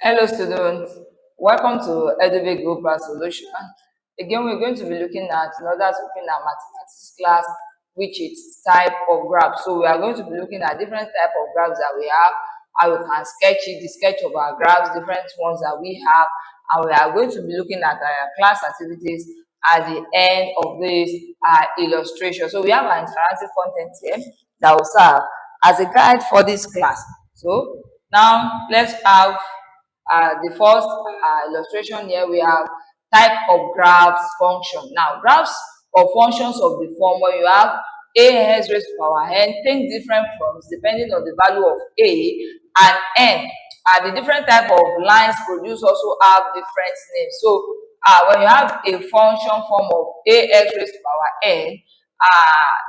Hello students, welcome to Edubbey Global Solution. Again, we're going to be looking at mathematics class, which is type of graph. So we are going to be looking at different type of graphs that we have, how we can sketch it, the sketch of our graphs, different ones that we have, and we are going to be looking at our class activities at the end of this illustration. So we have an interactive content here that will serve as a guide for this class. So now let's have the first illustration here. We have type of graphs function. Now graphs or functions of the form where you have a raised to power n, take different forms depending on the value of a and n. The different type of lines produced also have different names. So when you have a function form of ax raised to power n,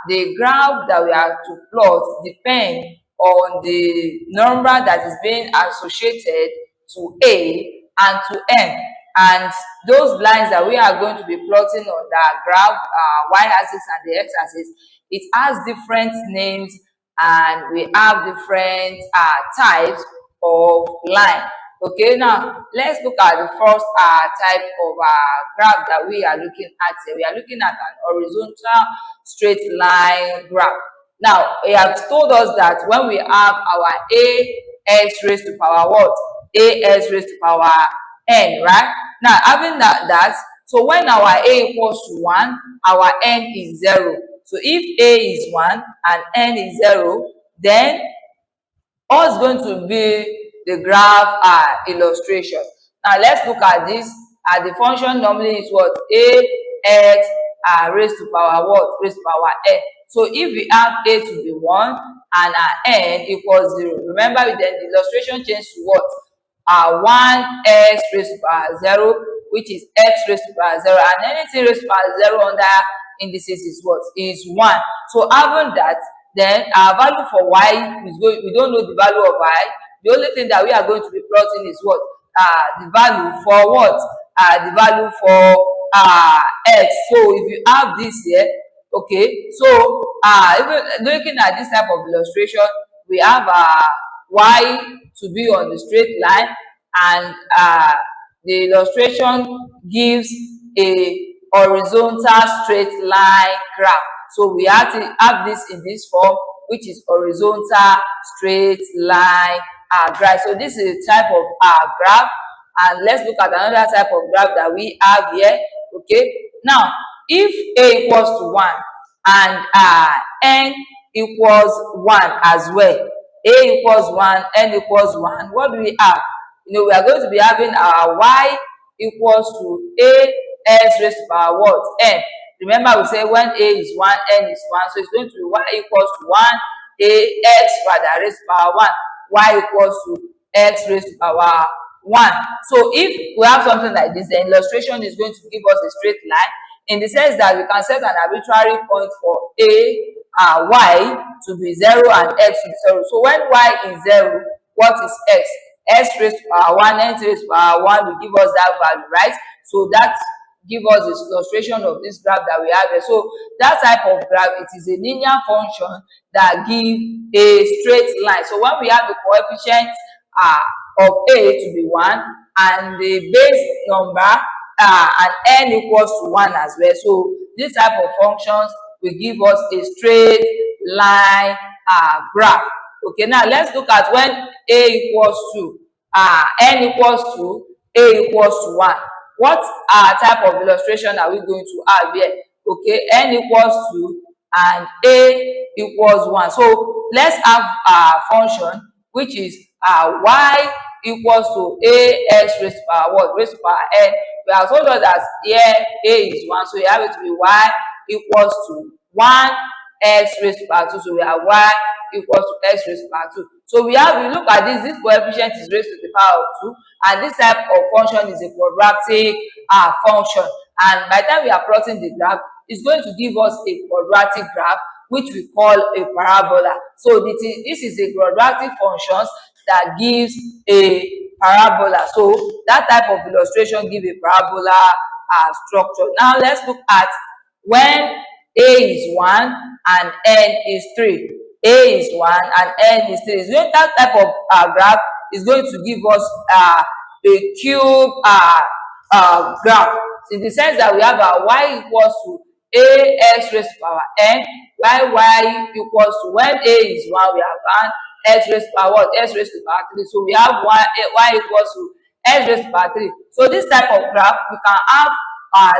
the graph that we are to plot depend on the number that is being associated to a and to n, and those lines that we are going to be plotting on the graph, y-axis and the x-axis, it has different names and we have different types of line. Okay, now let's look at the first type of graph that we are looking at here. We are looking at an horizontal straight line graph. Now, it has told us that when we have our ax raised to power what? As raised to power n, right? Now, having that, so when our a equals to 1, our n is 0. So if a is 1 and n is 0, then what's going to be the graph illustration? Now, let's look at this. The function normally is what? Ax raised to power what? Raised to power n. So if we have a to be 1 and n equals 0, remember then the illustration changes to what? 1x raised to power 0, which is x raised to power 0, and anything raised to power 0 under indices is what? Is 1. So having that, then our value for y is going, we don't know the value of y. The only thing that we are going to be plotting is what? The value for what? The value for x. So if you have this here, okay, so even looking at this type of illustration, we have y to be on the straight line, and the illustration gives a horizontal straight line graph. So we have to have this in this form, which is horizontal straight line graph. So this is a type of graph, and let's look at another type of graph that we have here. Okay, now if a equals to 1 and n equals 1 as well, a equals 1, n equals 1, what do we have? We are going to be having our y equals to as raised to power what? N. Remember, we say when a is 1, n is 1, so it's going to be y equals to 1, x rather raised to power 1, y equals to x raised to power 1. So if we have something like this, the illustration is going to give us a straight line, in the sense that we can set an arbitrary point for y to be 0 and x to be 0. So when y is 0, what is x? X raised to power 1, n raised to power 1 will give us that value, right? So that gives us this illustration of this graph that we have here. So that type of graph, it is a linear function that gives a straight line. So when we have the coefficients of a to be 1 and the base number and n equals to 1 as well, so this type of functions will give us a straight line graph. Okay, now let's look at when a equals to n equals to a equals to 1. What type of illustration are we going to have here? Okay, n equals to and a equals 1. So let's have a function which is y equals to ax raised to power what? Raised to power n. We have told us that here a is 1, so we have it to be y equals to 1 x raised to power 2. So we have y equals to x raised to power 2. So we look at this coefficient is raised to the power of 2, and this type of function is a quadratic function. And by the time we are plotting the graph, it's going to give us a quadratic graph, which we call a parabola. So this is a quadratic function that gives a parabola. So that type of illustration gives a parabola structure. Now let's look at when a is 1 and n is 3. A is 1 and n is 3. So that type of graph is going to give us a cube graph, in the sense that we have our y equals to ax raised to power n, while y equals to, when a is 1, we have an x raised to power what? X raised to power 3. So we have y equals to x raised to power 3. So this type of graph, we can have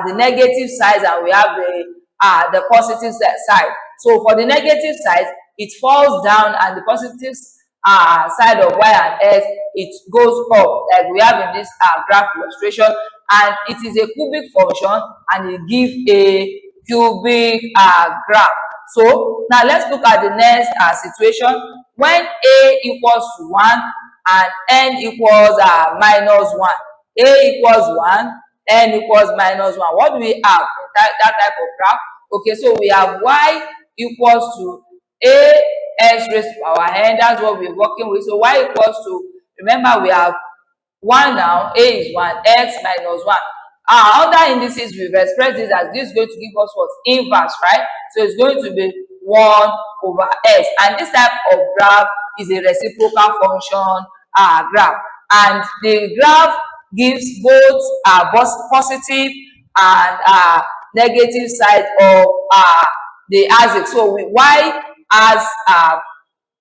the negative side and we have the positive side. So for the negative side, it falls down, and the positive side of y and x, it goes up, like we have in this graph illustration, and it is a cubic function, and it gives a cubic graph. So now let's look at the next situation. When a equals to 1 and n equals minus 1, a equals 1, n equals minus 1. What do we have in that type of graph? Okay, so we have y equals to ax raised to power n. That's what we're working with. So y equals to, remember we have 1 now, a is 1, x minus 1. Under indices, we've expressed this as this is going to give us what? Inverse, right? So it's going to be 1 over x. And this type of graph is a reciprocal function graph. And the graph gives both positive and negative side of the axis. So y has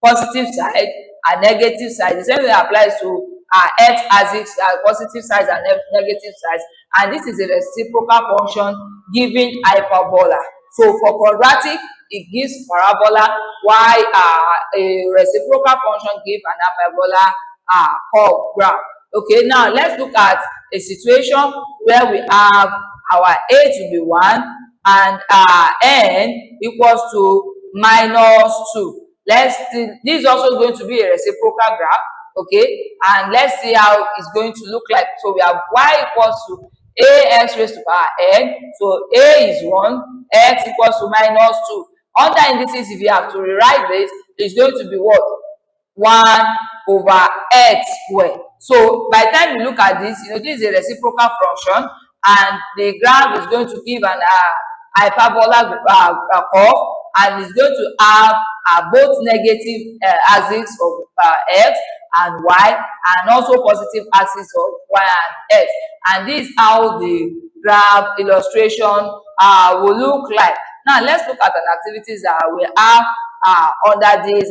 positive side and negative side. The same thing applies to x axis, positive sides and negative sides. And this is a reciprocal function giving hyperbola. So for quadratic, it gives parabola, while a reciprocal function gives an hyperbola curve graph. Okay, now let's look at a situation where we have our a to be 1 and n equals to minus 2. Let's see, this is also going to be a reciprocal graph. Okay, and let's see how it's going to look like. So we have y equals to ax raised to power n. So a is 1, x equals to minus 2. Under indices, if you have to rewrite this, it's going to be what? 1 over x squared. So by the time you look at this, this is a reciprocal function, and the graph is going to give an hyperbola curve, and it's going to have both negative axis of x and y, and also positive axis of y and x. And this is how the graph illustration will look like. Now let's look at an activities that we have under these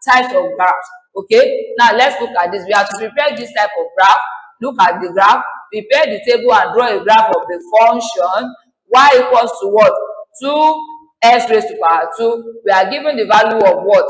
types of graphs. Okay, now let's look at this. We have to prepare this type of graph. Look at the graph, prepare the table and draw a graph of the function y equals to what? 2x raised to power 2. We are given the value of what?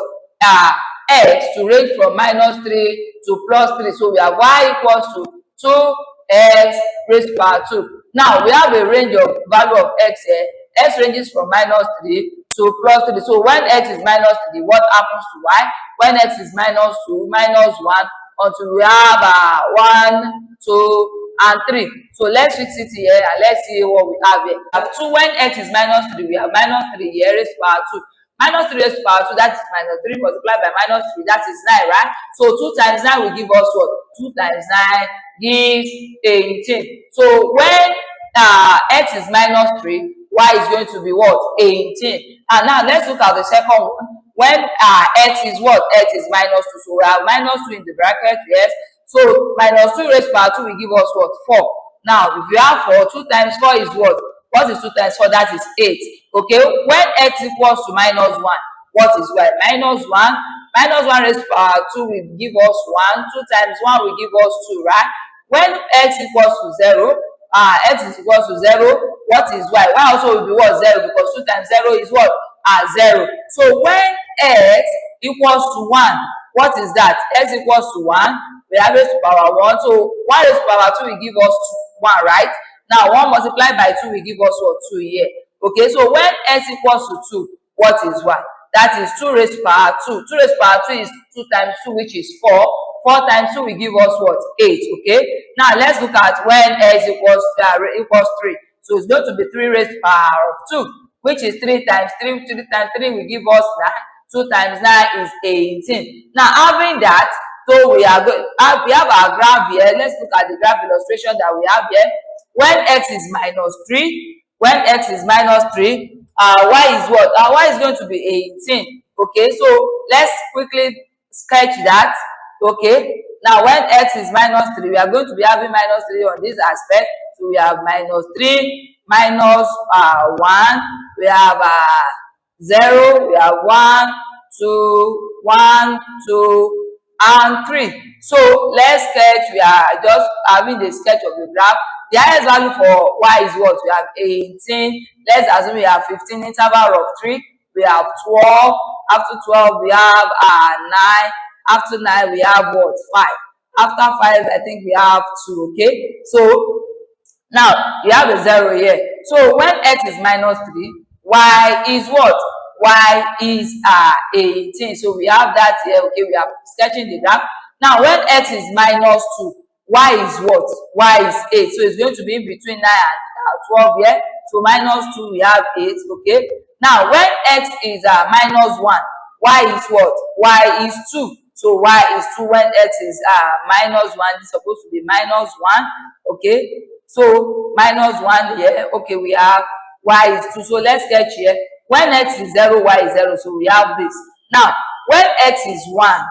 X to range from minus 3 to plus 3. So we have y equals to 2x raised to power 2. Now we have a range of value of x here. X ranges from minus 3 to plus 3. So when x is minus 3, what happens to y? When x is minus 2, minus 1, until we have 1, 2, and 3. So let's fix it here and let's see what we have here. We have 2 when x is minus 3, we have minus 3 here raised to power 2. Minus 3 raised to power 2, that is minus 3 multiplied by minus 3, that is 9, right? So 2 times 9 will give us what? 2 times 9 gives 18. So when x is minus 3, y is going to be what? 18. And now let's look at the second one. When x is what? X is minus 2. So we have minus 2 in the bracket, yes. So minus 2 raised to power 2 will give us what? 4. Now if you have 4, 2 times 4 is what? What is 2 times 4? That is 8. Okay, when x equals to minus 1, what is y? Minus 1. Minus 1 raised to power 2 will give us 1. 2 times 1 will give us 2, right? When x equals to 0, x is equals to 0, what is y? Y also will be what? 0, because 2 times 0 is what? 0. So when x equals to 1, what is that? X equals to 1, we have raised to power 1. So 1 raised to power 2 will give us 1, right? Now 1 multiplied by 2 will give us what? 2 here. Okay, so when x equals to 2, what is y? That is 2 raised to power 2. 2 raised to power 2 is 2 times 2, which is 4. 4 times 2 will give us what? 8. Okay, now let's look at when x equals 3. So it's going to be 3 raised to power of 2, which is 3 times 3. 3 times 3 will give us 9. 2 times 9 is 18. Now having that, so we have our graph here. Let's look at the graph illustration that we have here. When x is minus 3, y is what? Y is going to be 18. Okay, so let's quickly sketch that. Okay, Now, when x is minus 3, we are going to be having minus 3 on this aspect. So we have minus 3, minus 1, we have 0, we have 1, 2, 1, 2, and 3. So let's sketch. We are just having the sketch of the graph. The highest value for y is what? We have 18. Let's assume we have 15 interval of 3. We have 12. After 12, we have 9. After 9, we have what? 5. After 5, I think we have 2. Okay. So now you have a 0 here. So when x is minus 3, y is what? Y is 18. So we have that here. Okay, we are sketching the graph. Now when x is minus 2, y is what? Y is 8. So it's going to be in between 9 and 12 here. So minus 2, we have 8. Okay. Now when x is minus 1, y is what? Y is 2. So y is 2 when x is minus 1. It's supposed to be minus 1. Okay. So minus 1 here. Okay, we have y is 2. So let's sketch here. When x is 0, y is 0. So we have this. Now, when x is 1,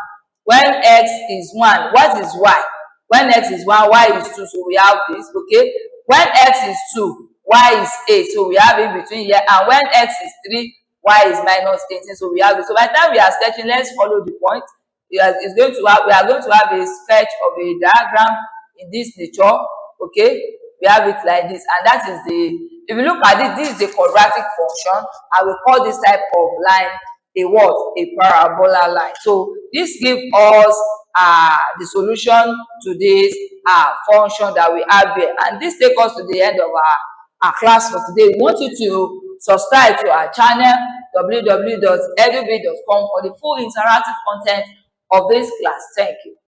what is y? When x is 1, y is 2. So we have this. Okay. When x is 2, y is 8. So we have in between here. And when x is 3, y is minus 18. So we have this. So by the time we are sketching, let's follow the point. We are going to have a sketch of a diagram in this nature. Okay. We have it like this, and that is if you look at it, this is a quadratic function. I will call this type of line a what? A parabola line. So this gives us the solution to this function that we have here, and this takes us to the end of our class for today. We want you to subscribe to our channel www.edubbey.com for the full interactive content of this class. Thank you.